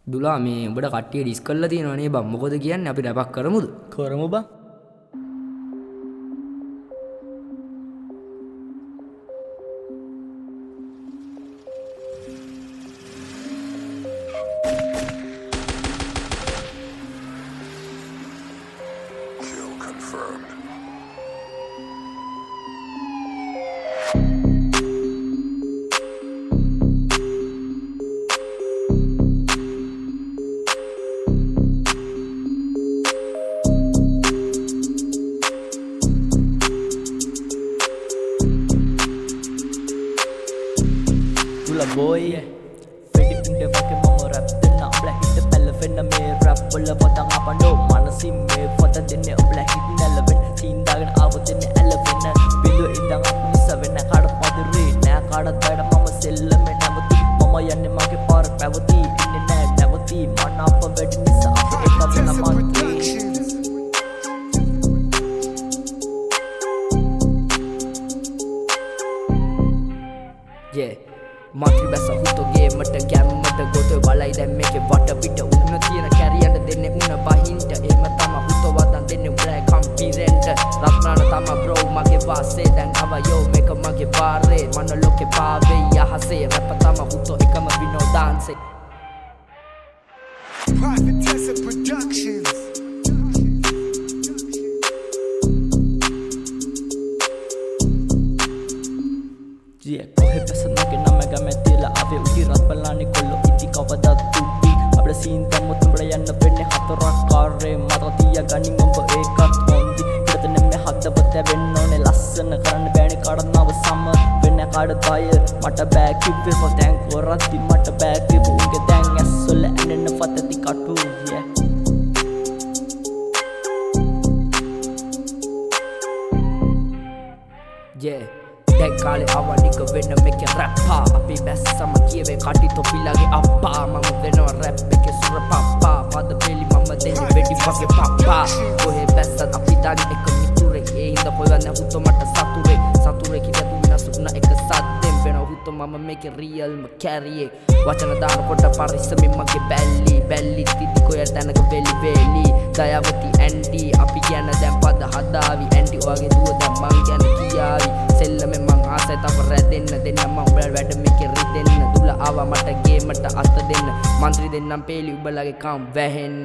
දුලා මේ උඹට කට්ටිය ඩිස් කරලා තියෙනවා නේ බං. මොකද කියන්නේ අපි රැපක් කරමුද? කරමු බං. Kill confirmed. Dula boy Fedi pinde wake mama rap denna abla hit pella fenna me rap wala podan apando manasin me foda denne abla hit nalaven scene dagen awu denne eleven bindu indan apnisa wenna kada padire na kada dada mama sella me navati mama yanne mage par pavati inne na navati mana appa wedi nisa appa ekka wenna mantri yeah මාත්‍රි බැස හුතෝගේ මට ගැම්මට ගොත බලයි දැන් මේකේ වට පිට උණ තියෙන කැරියන්ට දෙන්නේ උණ බහින්ට එහෙම තම හුතෝ වදන් දෙන්නේ බ්ලැක් කම්පිරෙන්ට් රත්නාන තම බ්‍රෝ මගේ වාසේ දැන් අවයෝ මේක මගේ වාරේ මන ලෝකේ පාවේ යහසේ රැප තම හුතෝ එකම විනෝදාංශේ Prophetess Productions. yeah kohe pesannage namaga medila ave ugi ratbalani kollo iti kavada tuddi abla scene tammu tumbla yanna penne hatorak karre mata tiya ganin omba ekat hondi idatane me hadawata wennone lassana karanna bෑනේ kadannawa sama wenna kada daya mata bෑ kibbe for thank koratti mata bෑ kibbe unge dan assolla anenna fatati katu yeah yeah දැන් කාලේ අවනික වෙන්න මේකේ රැප්පා අපි බැස්සම කියවේ කටි තොපිලගේ අප්පා මම වෙනවා rap එකේ සුර පප්පා පද පෙලි මම දෙන්නේ වෙඩි වගේ පප්පා කොහේ බැස්සත් අපි දන්නේ එක මිතුරේ ඒ හින්දා කොහෙවත් නැහුතෝ මට සතුරේ කිව්ව විනාසුන එක සද්දෙන් වෙන හුතෝ මම මේකේ රියල්ම කැරියේ වචන දානකොට පරිස්සමින් මගේ බැල්ලි තිති කොහෙ තැනක වෙලි දයාවති ඇන්ටි අපි කියන දැන් පද හදාවි ඇන්ටි ඔයගේ දුව දැන් මං කියන කියාවි සෙල්ලමෙන් මං ආසයි තව රැදෙන්න දෙන්න මං උඹලා වැඩ මේකේ රිදෙන්න දුල ආවා මට ගේමට අත දෙන්න මන්ත්‍රී දෙන්නම් පේලි උඹලගේ කම් වැහෙන්න